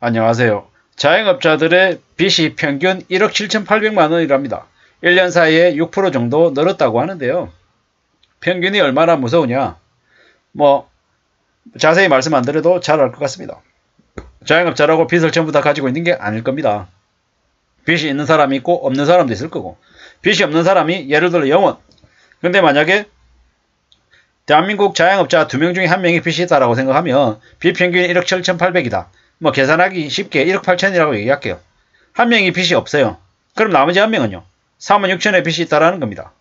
안녕하세요. 자영업자들의 빚이 평균 1억 7,800만 원이랍니다. 1년 사이에 6% 정도 늘었다고 하는데요. 평균이 얼마나 무서우냐? 자세히 말씀 안 드려도 잘 알 것 같습니다. 자영업자라고 빚을 전부 다 가지고 있는 게 아닐 겁니다. 빚이 있는 사람이 있고 없는 사람도 있을 거고, 빚이 없는 사람이 예를 들어 영원. 근데 만약에 대한민국 자영업자 2명 중에 1명이 빚이 있다라고 생각하면 빚 평균이 1억 7,800이다. 계산하기 쉽게 1억 8천이라고 얘기할게요. 한 명이 빚이 없어요. 그럼 나머지 한 명은요. 4만 6천의 빚이 있다라는 겁니다.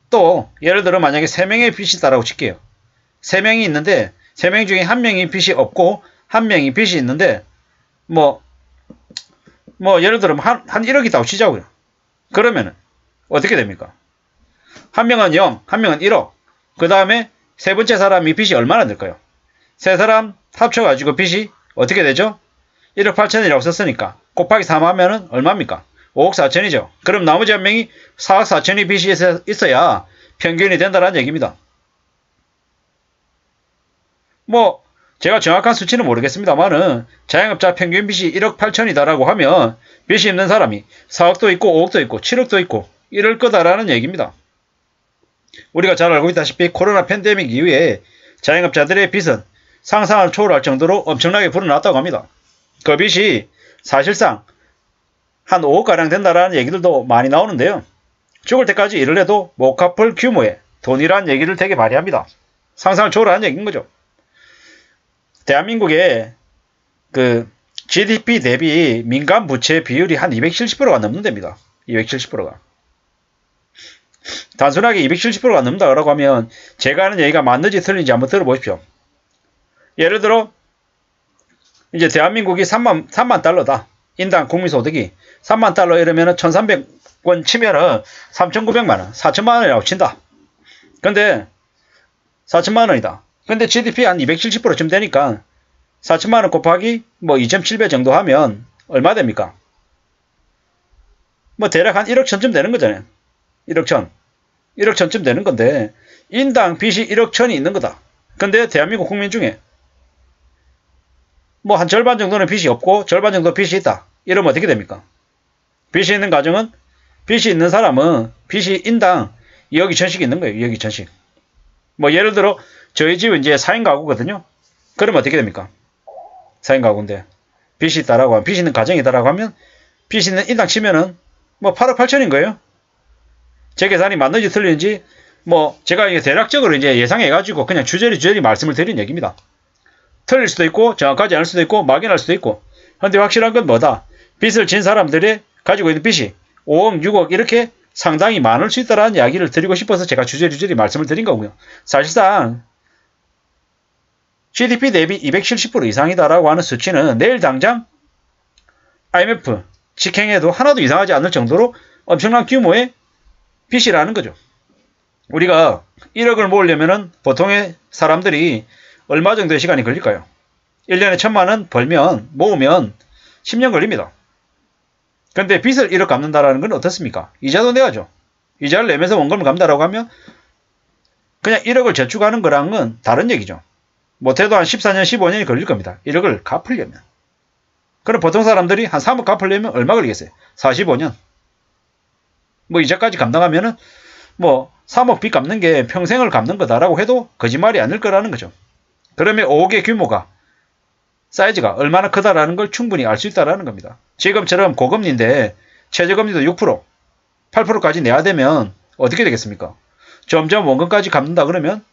또 예를 들어 만약에 3명의 빚이 있다라고 칠게요. 3명이 있는데 3명 중에 1명이 빚이 없고 1명이 빚이 있는데 예를 들어 한 1억 있다고 치자고요. 그러면은 어떻게 됩니까? 한 명은 0, 한 명은 1억. 그 다음에 세 번째 사람이 빚이 얼마나 될까요? 세 사람 합쳐가지고 빚이 어떻게 되죠? 1억 8천이라고 썼으니까 곱하기 3 하면은 얼마입니까? 5억 4천이죠. 그럼 나머지 한 명이 4억 4천이 빚이 있어야 평균이 된다는 얘기입니다. 제가 정확한 수치는 모르겠습니다만은 자영업자 평균 빚이 1억 8천이다라고 하면 빚이 있는 사람이 4억도 있고 5억도 있고 7억도 있고 이럴 거다라는 얘기입니다. 우리가 잘 알고 있다시피 코로나 팬데믹 이후에 자영업자들의 빚은 상상을 초월할 정도로 엄청나게 불어났다고 합니다. 그 빚이 사실상 한 5억가량 된다라는 얘기들도 많이 나오는데요. 죽을 때까지 일을 해도 못 갚을 규모의 돈이라는 얘기를 되게 많이 합니다. 상상을 초월하는 얘기인 거죠. 대한민국의 그 GDP 대비 민간 부채 비율이 한 270%가 넘는답니다. 270%가. 단순하게 270%가 넘는다고 하면 제가 하는 얘기가 맞는지 틀린지 한번 들어보십시오. 예를 들어 이제 대한민국이 3만 달러다. 인당 국민소득이 3만 달러 이러면은 1,300원 치면은 3,900만 원, 4천만 원이라고 친다. 근데 4천만 원이다. 근데 GDP 한 270%쯤 되니까 4천만 원 곱하기 2.7배 정도 하면 얼마 됩니까? 대략 한 1억 천쯤 되는 거잖아요. 1억 천. 1억 천쯤 되는 건데 인당 빚이 1억 천이 있는 거다. 근데 대한민국 국민 중에 한 절반 정도는 빚이 없고 절반 정도 빚이 있다. 이러면 어떻게 됩니까? 빚이 있는 가정은 빚이 있는 사람은 빚이 인당 2억 2천씩 있는 거예요. 2억 2천씩. 예를 들어 저희 집은 이제 4인 가구거든요. 그러면 어떻게 됩니까? 4인 가구인데 빚이 있다라고 하면 빚이 있는 가정이다라고 하면 빚이 있는 인당 치면은 8억 8천인 거예요. 제 계산이 맞는지 틀린지 제가 이게 대략적으로 이제 예상해가지고 그냥 주저리 말씀을 드린 얘기입니다. 틀릴 수도 있고 정확하지 않을 수도 있고 막연할 수도 있고. 그런데 확실한 건 뭐다? 빚을 진 사람들이 가지고 있는 빚이 5억 6억 이렇게 상당히 많을 수 있다는 이야기를 드리고 싶어서 제가 주저리 말씀을 드린 거고요. 사실상 GDP 대비 270% 이상이다라고 하는 수치는 내일 당장 IMF 직행해도 하나도 이상하지 않을 정도로 엄청난 규모의 빚이라는 거죠. 우리가 1억을 모으려면 보통의 사람들이 얼마 정도의 시간이 걸릴까요? 1년에 1,000만 원 모으면 10년 걸립니다. 근데 빚을 1억 갚는다라는 건 어떻습니까? 이자도 내야죠. 이자를 내면서 원금을 갚는다라고 하면 그냥 1억을 저축하는 거랑은 다른 얘기죠. 못해도 한 14년, 15년이 걸릴 겁니다. 1억을 갚으려면. 그럼 보통 사람들이 한 3억 갚으려면 얼마 걸리겠어요? 45년. 이자까지 감당하면은 3억 빚 갚는 게 평생을 갚는 거다라고 해도 거짓말이 아닐 거라는 거죠. 그러면 5억의 규모가 사이즈가 얼마나 크다라는 걸 충분히 알 수 있다라는 겁니다. 지금처럼 고금리인데 최저금리도 6%, 8%까지 내야 되면 어떻게 되겠습니까? 점점 원금까지 갚는다 그러면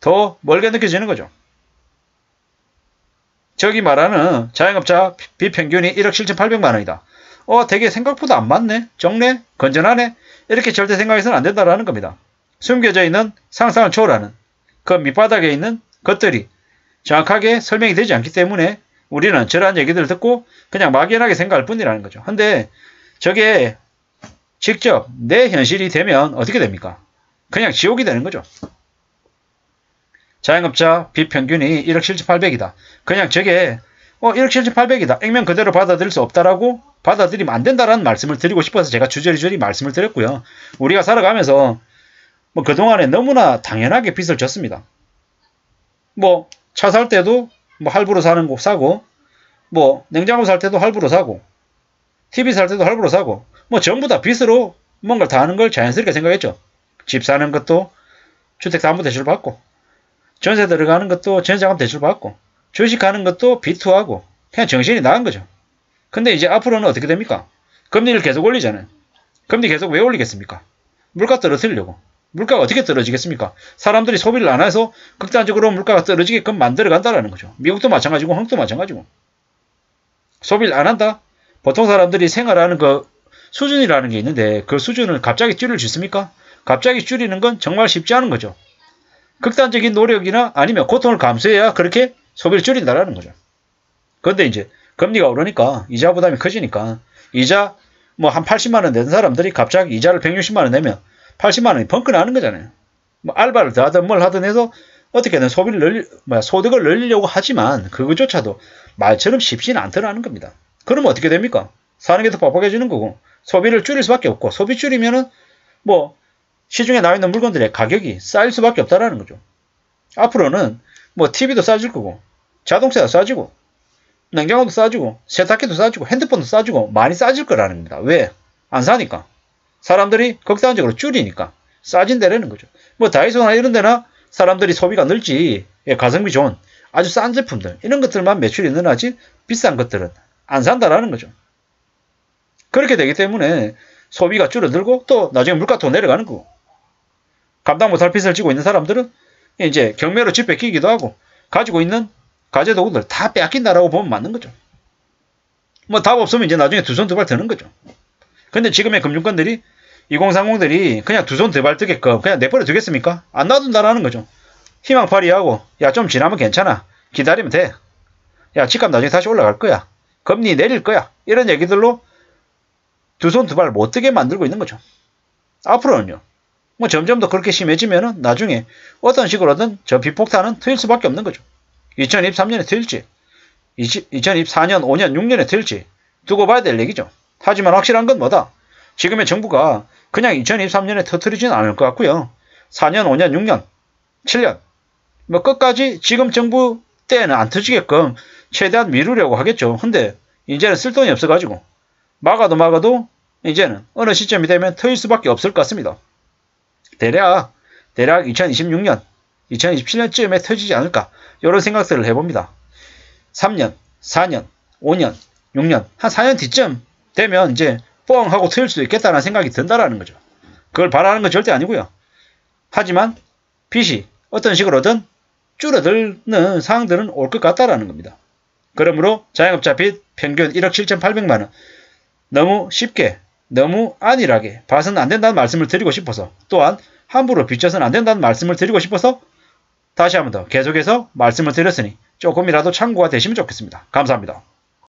더 멀게 느껴지는 거죠. 저기 말하는 자영업자 빚 평균이 1억 7,800만 원이다. 되게 생각보다 안 맞네? 적네? 건전하네? 이렇게 절대 생각해서는 안 된다라는 겁니다. 숨겨져 있는 상상을 초월하는 그 밑바닥에 있는 것들이 정확하게 설명이 되지 않기 때문에 우리는 저러한 얘기들을 듣고 그냥 막연하게 생각할 뿐이라는 거죠. 근데 저게 직접 내 현실이 되면 어떻게 됩니까? 그냥 지옥이 되는 거죠. 자영업자 빚 평균이 1억 7,800이다. 그냥 저게 1억 7,800이다. 액면 그대로 받아들일 수 없다라고 받아들이면 안 된다라는 말씀을 드리고 싶어서 제가 주저리 말씀을 드렸고요. 우리가 살아가면서 그동안에 너무나 당연하게 빚을 졌습니다. 차 살 때도 할부로 사는 거 사고 뭐 냉장고 살 때도 할부로 사고 TV 살 때도 할부로 사고 뭐 전부 다 빚으로 뭔가를 다 하는 걸 자연스럽게 생각했죠. 집 사는 것도 주택담보대출 받고 전세 들어가는 것도 전세자금 대출 받고 주식하는 것도 비투하고 그냥 정신이 나간 거죠. 근데 이제 앞으로는 어떻게 됩니까? 금리를 계속 올리잖아요. 금리 계속 왜 올리겠습니까? 물가 떨어뜨리려고. 물가가 어떻게 떨어지겠습니까? 사람들이 소비를 안 해서 극단적으로 물가가 떨어지게끔 만들어간다는 거죠. 미국도 마찬가지고 한국도 마찬가지고. 소비를 안 한다? 보통 사람들이 생활하는 그 수준이라는 게 있는데 그 수준을 갑자기 줄일 수 있습니까? 갑자기 줄이는 건 정말 쉽지 않은 거죠. 극단적인 노력이나 아니면 고통을 감수해야 그렇게 소비를 줄인다라는 거죠. 그런데 이제 금리가 오르니까 이자 부담이 커지니까 이자 뭐 한 80만 원 낸 사람들이 갑자기 이자를 160만 원 내면 80만 원이 벙커 나는 거잖아요. 뭐 알바를 더 하든 뭘 하든 해서 어떻게든 소득을 늘리려고 하지만 그것조차도 말처럼 쉽지는 않더라는 겁니다. 그러면 어떻게 됩니까? 사는 게 더 빡빡해지는 거고 소비를 줄일 수밖에 없고 소비 줄이면은 뭐 시중에 나와 있는 물건들의 가격이 쌓일 수밖에 없다라는 거죠. 앞으로는 뭐 TV도 싸질 거고 자동차도 싸지고 냉장고도 싸지고 세탁기도 싸지고 핸드폰도 싸지고 많이 싸질 거라는 겁니다. 왜? 안 사니까. 사람들이 극단적으로 줄이니까 싸진다라는 거죠. 뭐 다이소나 이런 데나 사람들이 소비가 늘지 가성비 좋은 아주 싼 제품들 이런 것들만 매출이 늘어나지 비싼 것들은 안 산다라는 거죠. 그렇게 되기 때문에 소비가 줄어들고 또 나중에 물가 또 내려가는 거고 감당 못할 빚을 지고 있는 사람들은 이제 경매로 집 뺏기기도 하고 가지고 있는 가재도구들 다 빼앗긴다라고 보면 맞는 거죠. 뭐 답 없으면 이제 나중에 두 손 두 발 드는 거죠. 근데 지금의 금융권들이 2030들이 그냥 두 손 두 발 뜨게끔 그냥 내버려 두겠습니까? 안 놔둔다라는 거죠. 희망파리하고 야 좀 지나면 괜찮아. 기다리면 돼. 야 집값 나중에 다시 올라갈 거야. 금리 내릴 거야. 이런 얘기들로 두 손 두 발 못 뜨게 만들고 있는 거죠. 앞으로는요. 뭐 점점 더 그렇게 심해지면은 나중에 어떤 식으로든 저 비폭탄은 트일 수밖에 없는 거죠. 2023년에 트일지 2024년, 5년, 6년에 트일지 두고 봐야 될 얘기죠. 하지만 확실한 건 뭐다? 지금의 정부가 그냥 2023년에 터뜨리지는 않을 것 같고요. 4년, 5년, 6년, 7년 뭐 끝까지 지금 정부 때는 안 터지게끔 최대한 미루려고 하겠죠. 근데 이제는 쓸 돈이 없어가지고 막아도 이제는 어느 시점이 되면 터질 수밖에 없을 것 같습니다. 대략 2026년, 2027년쯤에 터지지 않을까 이런 생각들을 해봅니다. 3년, 4년, 5년, 6년 한 4년 뒤쯤 되면 이제 뻥 하고 터질 수도 있겠다는 생각이 든다라는 거죠. 그걸 바라는 건 절대 아니고요. 하지만 빚이 어떤 식으로든 줄어드는 상황들은 올 것 같다라는 겁니다. 그러므로 자영업자 빚 평균 1억 7,800만 원 너무 쉽게 너무 안일하게 봐서는 안 된다는 말씀을 드리고 싶어서 또한 함부로 빚져서는 안 된다는 말씀을 드리고 싶어서 다시 한번 더 계속해서 말씀을 드렸으니 조금이라도 참고가 되시면 좋겠습니다. 감사합니다.